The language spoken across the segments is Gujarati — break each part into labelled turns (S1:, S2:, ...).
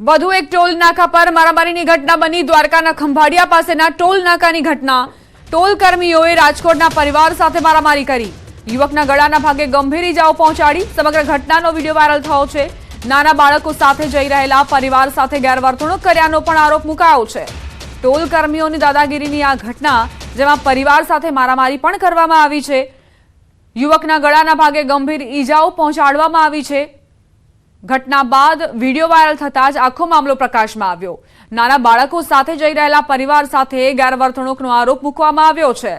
S1: વધુ એક ટોલ નાકા પર મારામારીની ઘટના બની। દ્વારકાના ખંભાળિયા પાસેના ટોલ નાકાની ઘટના। ટોલ કર્મીઓએ રાજકોટના પરિવાર સાથે મારામારી કરી। યુવકના ગળાના ભાગે ગંભીર ઇજાઓ પહોંચાડી। સમગ્ર ઘટનાનો વિડીયો વાયરલ થયો છે। નાના બાળકો સાથે જઈ રહેલા પરિવાર સાથે ગેરવર્તણૂક કર્યાનો પણ આરોપ મુકાયો છે। ટોલ કર્મીઓની દાદાગીરીની આ ઘટના, જેમાં પરિવાર સાથે મારામારી પણ કરવામાં આવી છે। યુવકના ગળાના ભાગે ગંભીર ઇજાઓ પહોંચાડવામાં આવી છે। ઘટના બાદ વિડીયો વાયરલ થતાં જ આખો મામલો પ્રકાશમાં આવ્યો। નાના બાળકો સાથે જઈ રહેલા પરિવાર સાથે ગેરવર્તણૂકનો આરોપ મૂકવામાં આવ્યો છે।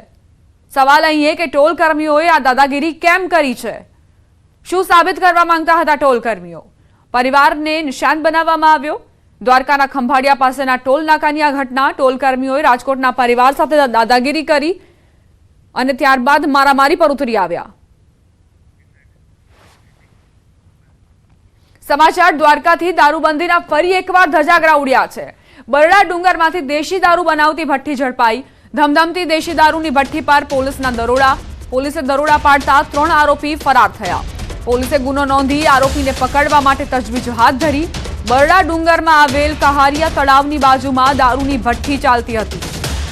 S1: સવાલ અહીં એ કે ટોલ કર્મીઓએ આ દાદાગીરી કેમ કરી છે? શું સાબિત કરવા માંગતા હતા ટોલ કર્મીઓ? પરિવારને નિશાન બનાવવામાં આવ્યો। દ્વારકાના ખંભાળિયા પાસેના ટોલ નાકાની આ ઘટના, ટોલ કર્મીઓએ રાજકોટના પરિવાર સાથે દાદાગીરી કરી અને ત્યારબાદ મારામારી પર ઉતરી આવ્યા। સમાચાર દ્વારકાથી દારૂબંધીના ફરી એકવાર ધજાગરા ઉડ્યા છે। બરડા ડુંગરમાંથી દેશી દારૂ બનાવતી ભઠ્ઠી ઝડપાઈ। ધમધમતી દેશી દારૂની ભઠ્ઠી પર પોલીસના દરોડા। પોલીસે દરોડા પાડતા 3 આરોપી ફરાર થયા। પોલીસે ગુનો નોંધી આરોપીને પકડવા માટે તજવીજ હાથ ધરી। બરડા ડુંગરમાં આવેલ કહારિયા તળાવની બાજુમાં દારૂની ભઠ્ઠી ચાલતી હતી।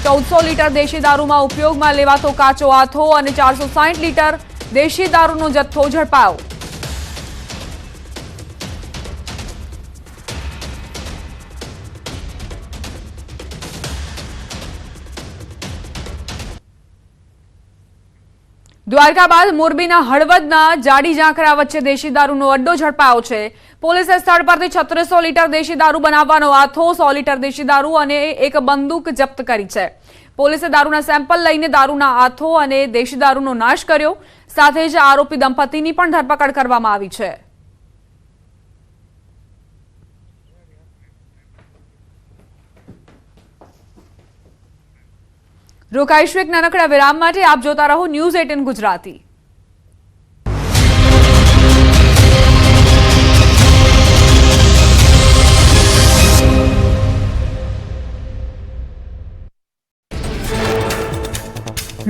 S1: 1400 લીટર દેશી દારૂમાં ઉપયોગમાં લેવાતો કાચો આથો અને 460 લીટર દેશી દારૂનો જથ્થો ઝડપાયો। દ્વારકા બાદ મોરબીના હળવદના જાડી ઝાંખરા વચ્ચે દેશી દારૂનો અડ્ડો ઝડપાયો છે। પોલીસે સ્થળ પરથી 3600 લીટર દેશી દારૂ બનાવવાનો આથો, 100 લીટર દેશી દારૂ અને એક બંદૂક જપ્ત કરી છે। પોલીસે દારૂના સેમ્પલ લઈને દારૂના આથો અને દેશી દારૂનો નાશ કર્યો। સાથે જ આરોપી દંપતીની પણ ધરપકડ કરવામાં આવી છે। રોકાઈશું એક નાનકડા વિરામ માટે। આપ જોતા રહો ન્યૂઝ 18 ગુજરાતી।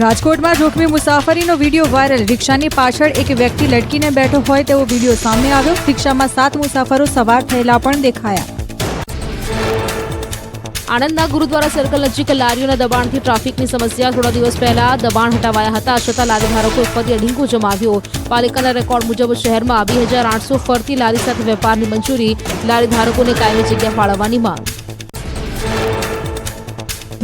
S2: રાજકોટમાં જોખમી મુસાફરીનો વિડીયો વાયરલ। રિક્ષાની પાછળ એક વ્યક્તિ લટકીને બેઠો હોય તેવો વિડીયો સામે આવ્યો। રિક્ષામાં 7 મુસાફરો સવાર થયેલા પણ દેખાયા।
S3: આણંદના ગુરુદ્વારા સર્કલ નજીક લારીઓના દબાણથી ટ્રાફિકની સમસ્યા। થોડા દિવસ પહેલા દબાણ હટાવાયા હતા, છતાં લારી ધારકો ફરી ઢીંગો જમાવ્યો। પાલિકાના રેકોર્ડ મુજબ શહેરમાં 2800 ફરતી લારી સાથે વેપારની મંજૂરી। લારી ધારકોને કાયમી જગ્યા ફાળવવાની માંગ।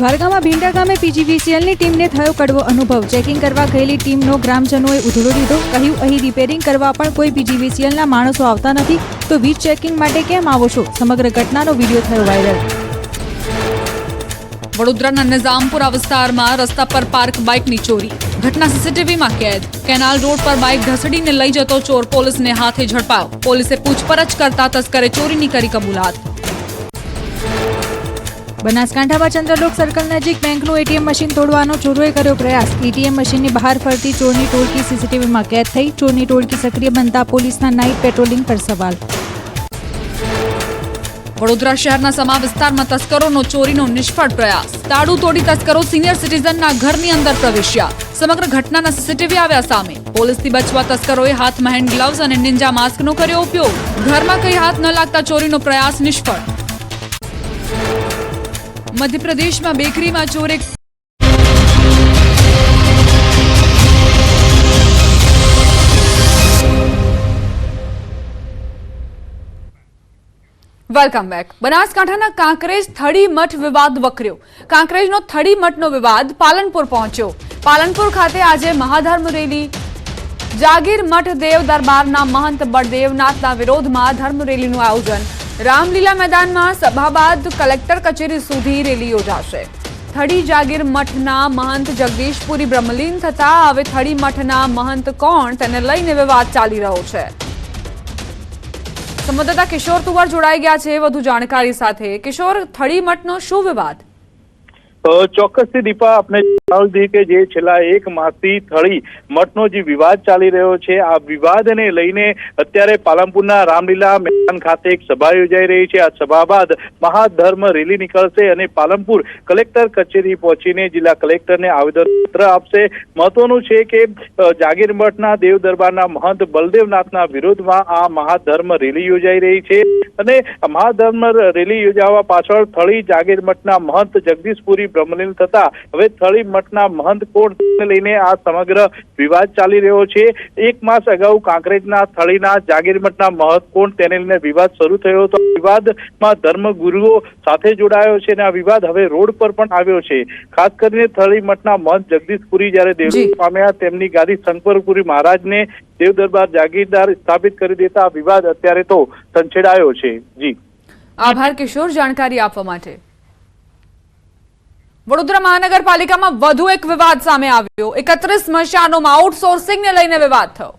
S2: દ્વારકામાં ભીંડા ગામે પીજીવીસીએલની ટીમને થયો કડવો અનુભવ। ચેકિંગ કરવા ગયેલી ટીમનો ગ્રામજનોએ ઉધડો લીધો। કહ્યું, અહીં રિપેરિંગ કરવા પણ કોઈ પીજીવીસીએલના માણસો આવતા નથી, તો વીજ ચેકિંગ માટે કેમ આવો છો? સમગ્ર ઘટનાનો વિડીયો થયો વાયરલ।
S1: વડોદરાના નિઝામપુરા વિસ્તારમાં રસ્તા પર પાર્ક બાઇકની ચોરી। ઘટના સીસીટીવીમાં કેદ। કેનાલ રોડ પર બાઇક ઘસડીને લઈ જતો ચોર પોલીસને હાથે ઝડપાયો। પોલીસે પૂછપરછ કરતા તસ્કરે ચોરીની કરી કબૂલાત।
S2: બનાસકાંઠામાં ચંદ્રલોક સર્કલ નજીક બેંકનું એટીએમ મશીન તોડવાનો ચોરોએ કર્યો પ્રયાસ। એટીએમ મશીનની બહાર ફરતી ચોરની ટોળકી સીસીટીવીમાં કેદ થઈ। ચોરની ટોળકી સક્રિય બનતા પોલીસના નાઇટ પેટ્રોલિંગ પર સવાલ।
S1: વડોદરા શહેરના સમા વિસ્તારમાં તસ્કરોનો ચોરીનો નિષ્ફળ પ્રયાસ। તાળું તોડી તસ્કરો સિનિયર સિટીઝનના ઘરની અંદર પ્રવેશ્યા। સમગ્ર ઘટનાના સીસીટીવી આવ્યા સામે। પોલીસથી બચવા તસ્કરોએ હાથમાં હેન્ડ ગ્લવ્સ અને નિંજા માસ્કનો કર્યો ઉપયોગ। ઘરમાં કંઈ હાથ ન લાગતા ચોરીનો પ્રયાસ નિષ્ફળ। મધ્યપ્રદેશમાં બેકરીમાં ચોરે વેલકમ બેક। બનાસકાંઠાના કાંકરેજ થડી મઠ વિવાદ વકર્યો। કાંકરેજનો થડી મઠનો વિવાદ પાલનપુર પહોંચ્યો। પાલનપુર ખાતે આજે મહાધર્મ રેલી। જાગીર મઠ દેવ દરબારના મહંત બળદેવનાથના વિરોધમાં ધર્મ રેલીનું આયોજન। રામલીલા મેદાનમાં સભા બાદ કલેક્ટર કચેરી સુધી રેલી યોજાશે। થડી જાગીર મઠના મહંત જગદીશપુરી બ્રહ્મલીન થતા હવે થડી મઠના મહંત કોણ તેને લઈને વિવાદ ચાલી રહ્યો છે। સંવાદદાતા કિશોર તુવર જોડાઈ ગયા છે વધુ જાણકારી સાથે। કિશોર, થડી મઠનો શું વિવાદ?
S4: ચોક્કસથી દીપા આપણે જણાવ્યું હતું કે જે છેલ્લા 1 માસથી થળી મઠનો જે વિવાદ ચાલી રહ્યો છે, આ વિવાદને લઈને અત્યારે પાલનપુરના રામલીલા મેદાન ખાતે એક સભા યોજાઈ રહી છે। આ સભા બાદ મહાધર્મ રેલી નીકળશે અને પાલનપુર કલેક્ટર કચેરી પહોંચીને જિલ્લા કલેક્ટરને આવેદનપત્ર આપશે। મહત્વનું છે કે જાગીર મઠના દેવ દરબારના મહંત બલદેવનાથના વિરોધમાં આ મહાધર્મ રેલી યોજાઈ રહી છે અને મહાધર્મ રેલી યોજાવા પાછળ થળી જાગીર મઠના મહંત જગદીશપુરી બ્રહ્મલીન થતા હવે થળી મઠના મહંત કોણ લઈને આ સમગ્ર વિવાદ ચાલી રહ્યો છે। 1 માસ અગાઉ કાંકરેજના થળીના જાગીર મઠના મહંત કોણ તેને લઈને વિવાદ શરૂ થયો હતો। વિવાદમાં ધર્મગુરુઓ સાથે જોડાયો છે અને આ વિવાદ હવે રોડ પર પણ આવ્યો છે। ખાસ કરીને થળી મઠના મહંત જગદીશપુરી જ્યારે દેવલોક પામ્યા, તેમની ગાદી શંકરપુરી મહારાજને દેવ દરબાર જાગીરદાર સ્થાપિત કરી દેતા આ વિવાદ અત્યારે તો સંછેડાયો છે। જી
S1: આભાર કિશોર, જાણકારી આપવા માટે। વડોદરા મહાનગરપાલિકામાં વધુ એક વિવાદ સામે આવ્યો। 31 સ્મશાનોમાં આઉટસોર્સિંગને લઈને વિવાદ થયો।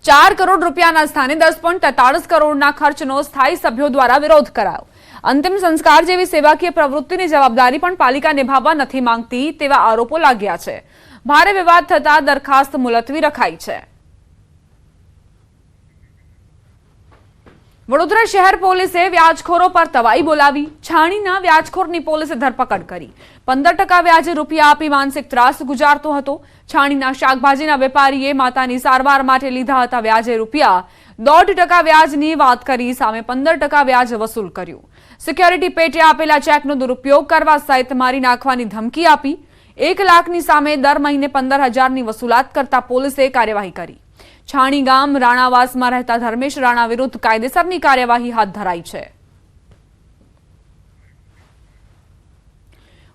S1: 4 કરોડ રૂપિયાના સ્થાને 10.43 કરોડના ખર્ચનો સ્થાયી સભ્યો દ્વારા વિરોધ કરાયો। અંતિમ સંસ્કાર જેવી સેવાકીય પ્રવૃત્તિની જવાબદારી પણ પાલિકા નિભાવવા નથી માંગતી તેવા આરોપો લાગ્યા છે। ભારે વિવાદ થતા દરખાસ્ત મુલતવી રખાઈ છે। વડોદરા શહેર પોલીસે વ્યાજખોરો પર તવાઈ બોલાવી। છાણીના વ્યાજખોરની પોલીસે ધરપકડ કરી। 15% વ્યાજે રૂપિયા આપી માનસિક ત્રાસ ગુજારતો હતો। છાણીના શાકભાજીના વેપારીએ માતાની સારવાર માટે લીધા હતા વ્યાજે રૂપિયા। 1.5% વ્યાજની વાત કરી સામે 15% વ્યાજ વસૂલ કર્યું। સિક્યોરિટી પેટે આપેલા ચેકનો દુરુપયોગ કરવા સહિત મારી નાખવાની ધમકી આપી। 1 લાખની સામે દર મહિને 15,000ની વસૂલાત કરતા પોલીસે કાર્યવાહી કરી। છાણી ગામ રાણાવાસમાં રહેતા ધર્મેશ રાણા વિરુદ્ધ કાયદેસરની કાર્યવાહી હાથ ધરાઈ છે।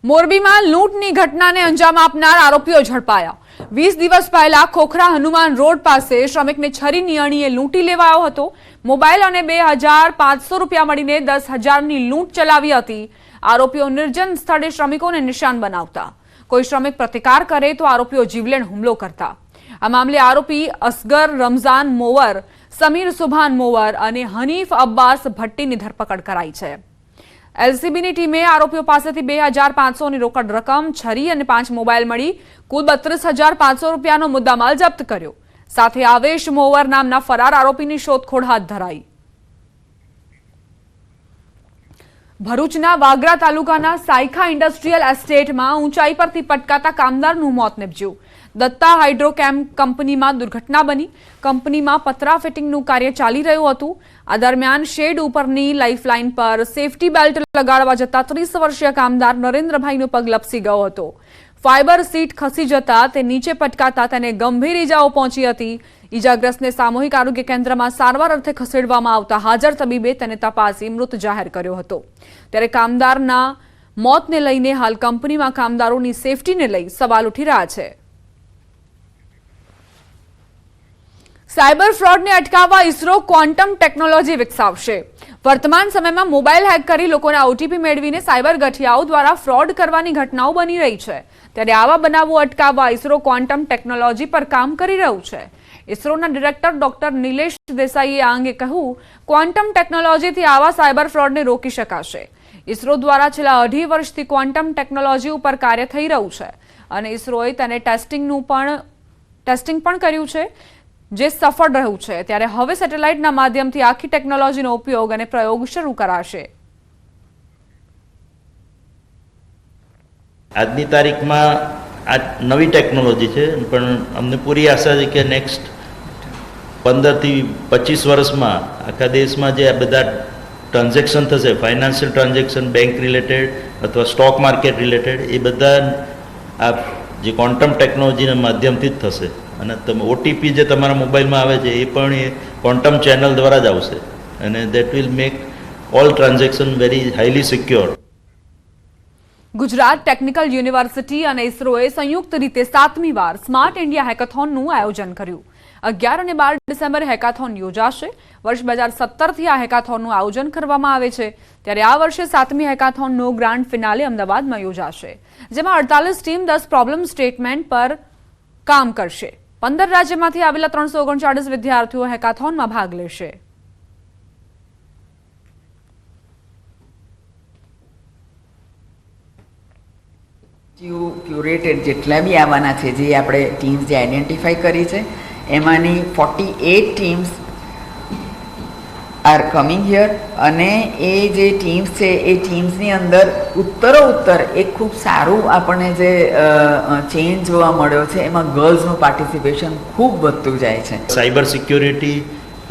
S1: મોરબીમાં લૂંટની ઘટનાને અંજામ આપનાર આરોપીઓ ઝડપાયા। 20 દિવસ પહેલા ખોખરા હનુમાન રોડ પાસે શ્રમિકને છરીની અણીએ લૂંટી લેવાયો હતો। મોબાઈલ અને 2,500 રૂપિયા મળીને 10,000ની લૂંટ ચલાવી હતી। આરોપીઓ નિર્જન સ્થળે શ્રમિકોને નિશાન બનાવતા। કોઈ શ્રમિક પ્રતિકાર કરે તો આરોપીઓ જીવલેણ હુમલો કરતા। આ મામલે આરોપી અસગર રમઝાન મોવર, સમીર સુભાન મોવર અને હનીફ અબ્બાસ ભટ્ટીની ધરપકડ કરાઈ છે। એલસીબીની ટીમે આરોપીઓ પાસેથી 2,500ની રોકડ રકમ, છરી અને 5 મોબાઈલ મળી કુલ 32,500 રૂપિયાનો મુદ્દામાલ જપ્ત કર્યો। સાથે આવેશ મોવર નામના ફરાર આરોપીની શોધખોળ હાથ ધરાઈ। ભરૂચના વાગરા તાલુકાના સાયખા ઇન્ડસ્ટ્રીયલ એસ્ટેટમાં ઊંચાઈ પરથી પટકાતા કામદારનું મોત નીપજ્યું। દત્તા હાઇડ્રોકેમ કંપનીમાં દુર્ઘટના બની। કંપનીમાં પતરા ફિટિંગનું કાર્ય ચાલી રહ્યું હતું। આ દરમિયાન શેડ ઉપરની લાઇફલાઇન પર સેફટી બેલ્ટ લગાડવા જતા 30 વર્ષીય કામદાર નરેન્દ્રભાઈનો પગ લપસી ગયો હતો। ફાઇબર સીટ ખસી જતા તે નીચે પટકાતા તેને ગંભીર ઈજાઓ પહોંચી હતી। ઈજાગ્રસ્તને સામૂહિક આરોગ્ય કેન્દ્રમાં સારવાર અર્થે ખસેડવામાં આવતા હાજર તબીબે તેને તપાસી મૃત જાહેર કર્યો હતો। ત્યારે કામદારના મોતને લઈને હાલ કંપનીમાં કામદારોની સેફટીને લઈ સવાલ ઉઠી રહ્યા છે। સાયબર ફ્રોડને અટકાવવા ઇસરો ક્વોન્ટમ ટેકનોલોજી વિકસાવશે। વર્તમાન સમયમાં મોબાઈલ હેક કરી લોકોના ઓટીપી મેળવીને સાયબર ગઠિયાઓ દ્વારા ફ્રોડ કરવાની ઘટનાઓ બની રહી છે। ત્યારે આવા બનાવો અટકાવવા ઇસરો ક્વોન્ટમ ટેકનોલોજી પર કામ કરી રહ્યું છે। ઇસરોના ડિરેક્ટર ડોક્ટર નિલેશ દેસાઈએ આ અંગે કહ્યું, ક્વોન્ટમ ટેકનોલોજીથી આવા સાયબર ફ્રોડને રોકી શકાશે। ઇસરો દ્વારા છેલ્લા 2.5 વર્ષથી ક્વોન્ટમ ટેકનોલોજી ઉપર કાર્ય થઈ રહ્યું છે અને ઇસરોએ તેને ટેસ્ટિંગ પણ કર્યું છે, જે સફળ રહ્યું છે। ત્યારે હવે સેટેલાઇટના માધ્યમથી આખી ટેકનોલોજીનો ઉપયોગ અને પ્રયોગ શરૂ કરાશે।
S5: આજની તારીખમાં આ નવી ટેકનોલોજી છે, પણ અમને પૂરી આશા છે કે નેક્સ્ટ 15 થી 25 વર્ષમાં આખા દેશમાં જે આ બધા ટ્રાન્ઝેક્શન થશે, ફાઇનાન્શિયલ ટ્રાન્ઝેક્શન, બેંક રિલેટેડ અથવા સ્ટોક માર્કેટ રિલેટેડ, એ બધા આ જે ક્વોન્ટમ ટેકનોલોજીના માધ્યમથી જ થશે। અને તમે ઓટીપી જે તમારા મોબાઈલમાં આવે છે એ પણ એ ક્વોન્ટમ ચેનલ દ્વારા જ આવશે અને that will make all transaction very highly secure.
S1: Gujarat technical university અને ઇસરોએ સંયુક્ત રીતે 7મી વાર સ્માર્ટ ઇન્ડિયા હેકાથોનનું આયોજન કર્યું। 11 અને 12 ડિસેમ્બરે હેકાથોન યોજાશે। વર્ષ 2017થી આ હેકાથોનનું આયોજન કરવામાં આવે છે। ત્યારે આ વર્ષે 7મી હેકાથોનનો ગ્રાન્ડ ફિનાલે અમદાવાદમાં યોજાશે, જેમાં 48 ટીમ 10 પ્રોબ્લેમ સ્ટેટમેન્ટ પર કામ કરશે। 15 રાજ્યમાંથી આવેલા 339 વિદ્યાર્થીઓ હેકાથોનમાં ભાગ લેશે।
S6: ક્યુરેટેડ જેટલા બી આવવાના છે, જે આપણે ટીમ્સ જે આઈડેન્ટિફાઈ કરી છે, એમાંની 48 ટીમ્સ આર કમિંગ હિયર. અને એ જે ટીમ્સ છે એ ટીમ્સની અંદર ઉત્તર એક ખૂબ સારું આપણને જે ચેન્જ જોવા મળ્યો છે, એમાં ગર્લ્સનું પાર્ટિસિપેશન ખૂબ વધતું જાય છે.
S5: સાયબર સિક્યોરિટી,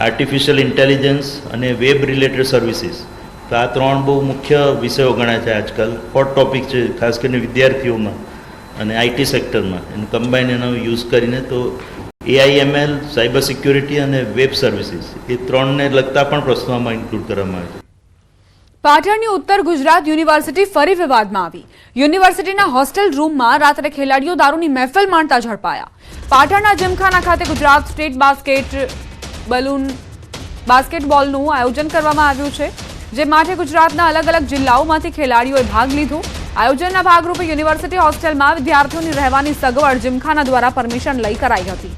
S5: આર્ટિફિશિયલ ઇન્ટેલિજન્સ અને વેબ રિલેટેડ સર્વિસીસ, તો આ 3 બહુ મુખ્ય વિષયો ગણાય છે આજકાલ. હોટ ટોપિક છે ખાસ કરીને વિદ્યાર્થીઓમાં અને આઈટી સેક્ટરમાં. એને કમ્બાઈન એનો યુઝ કરીને તો AIML, સાયબર સિક્યોરિટી અને વેબ સર્વિસીસ, એ 3ને લગતા પણ પ્રશ્નોમાં ઇન્ક્લુડ કરવામાં આવે છે.
S1: પાટણની ઉત્તર ગુજરાત યુનિવર્સિટી ફરી વિવાદમાં આવી. યુનિવર્સિટીના હોસ્ટેલ રૂમમાં રાત્રે ખેલાડીઓ દારૂની મહેફિલ માણતા ઝડપાયા. પાટણના જીમખાના ખાતે ગુજરાત સ્ટેટ બાસ્કેટબોલનું આયોજન કરવામાં આવ્યું છે, જે માટે ગુજરાતના અલગ અલગ જિલ્લાઓમાંથી ખેલાડીઓએ ભાગ લીધો. આયોજનના ભાગરૂપે યુનિવર્સિટી હોસ્ટેલમાં વિદ્યાર્થીઓની રહેવાની સગવડ જીમખાના દ્વારા પરમિશન લઈ કરાઈ હતી,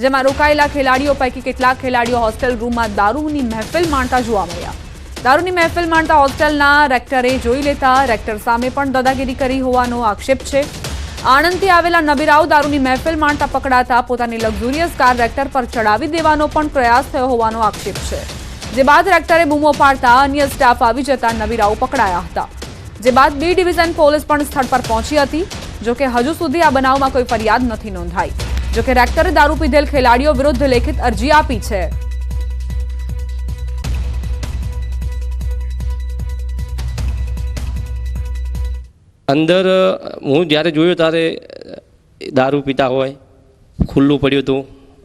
S1: જેમાં રોકાયેલા ખેલાડીઓ પૈકી કેટલાક ખેલાડીઓ હોસ્ટેલ રૂમમાં દારૂની મહેફિલ માણતા જોવા મળ્યા. દારૂની મહેફિલ માણતા હોસ્ટેલના રેક્ટરે જોઈ લેતા રેક્ટર સામે પણ દાદાગીરી કરી હોવાનો આક્ષેપ છે. આણંદથી આવેલા નબીરાઓ દારૂની મહેફિલ માણતા પકડાતા પોતાની લક્ઝુરિયસ કાર રેક્ટર પર ચડાવી દેવાનો પણ પ્રયાસ થયો હોવાનો આક્ષેપ છે, જે બાદ રેક્ટરે બૂમો પાડતા અન્ય સ્ટાફ આવી જતા નબીરાઓ પકડાયા હતા. જે બાદ B ડિવિઝન પોલીસ પણ સ્થળ પર પહોંચી હતી. જોકે હજુ સુધી આ બનાવમાં કોઈ ફરિયાદ નથી નોંધાઈ. જોકે રેક્ટરે દારૂ પીધેલ ખેલાડીઓ વિરુદ્ધ લેખિત અરજી આપી છે.
S7: અંદર હું જ્યારે જોયું ત્યારે દારૂ પીતા હોય, ખુલ્લું પડ્યું હતું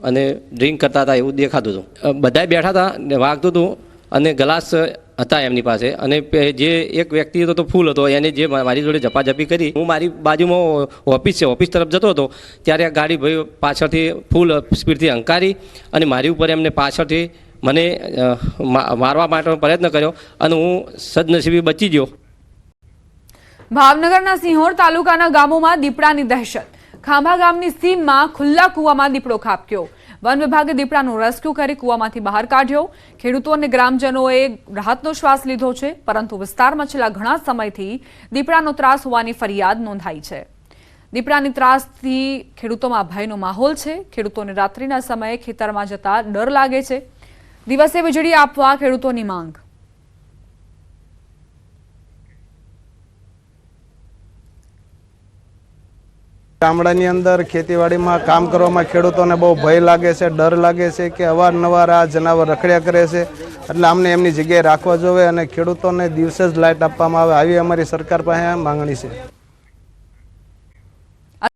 S7: અને ડ્રિંક કરતા હતા એવું દેખાતું હતું. બધાય બેઠા હતા ને વાગતું હતું અને ગ્લાસ હતા એમની પાસે. અને જે એક વ્યક્તિ હતો તો ફૂલ હતો, એને જે મારી જોડે ઝપાઝપી કરી. હું મારી બાજુમાં ઓફિસ છે, ઓફિસ તરફ જતો હતો ત્યારે આ ગાડી ભાઈ પાછળથી ફૂલ સ્પીડથી હંકારી અને મારી ઉપર એમને પાછળથી મને મારવા માટેનો પ્રયત્ન કર્યો અને હું સદનસીબે બચી ગયો.
S1: ભાવનગરના સિંહોર તાલુકાના ગામોમાં દીપડાની દહેશત. ખાંભા ગામની સીમમાં ખુલ્લા કૂવામાં દીપડો ખાબક્યો. વન વિભાગે દીપડાનું રેસ્ક્યુ કરી કૂવામાંથી બહાર કાઢ્યો. ખેડૂતો અને ગ્રામજનોએ રાહતનો શ્વાસ લીધો છે, પરંતુ વિસ્તારમાં છેલ્લા ઘણા સમયથી દીપડાનો ત્રાસ હોવાની ફરિયાદ નોંધાઈ છે. દીપડાની ત્રાસથી ખેડૂતોમાં ભયનો માહોલ છે. ખેડૂતોને રાત્રિના સમયે ખેતરમાં જતા ડર લાગે છે. દિવસે વીજળી આપવા ખેડૂતોની માંગ.
S8: ગામડાની અંદર ખેતીવાડીમાં કામ કરવામાં ખેડૂતોને બહુ ભય લાગે છે, ડર લાગે છે કે અવારનવાર આ જનાવર રખડ્યા કરે છે. એટલે અમને એમની જગ્યાએ રાખવા જોઈએ અને ખેડૂતોને દિવસે જ લાઇટ આપવામાં આવે, આવી અમારી સરકાર પાસે માંગણી છે.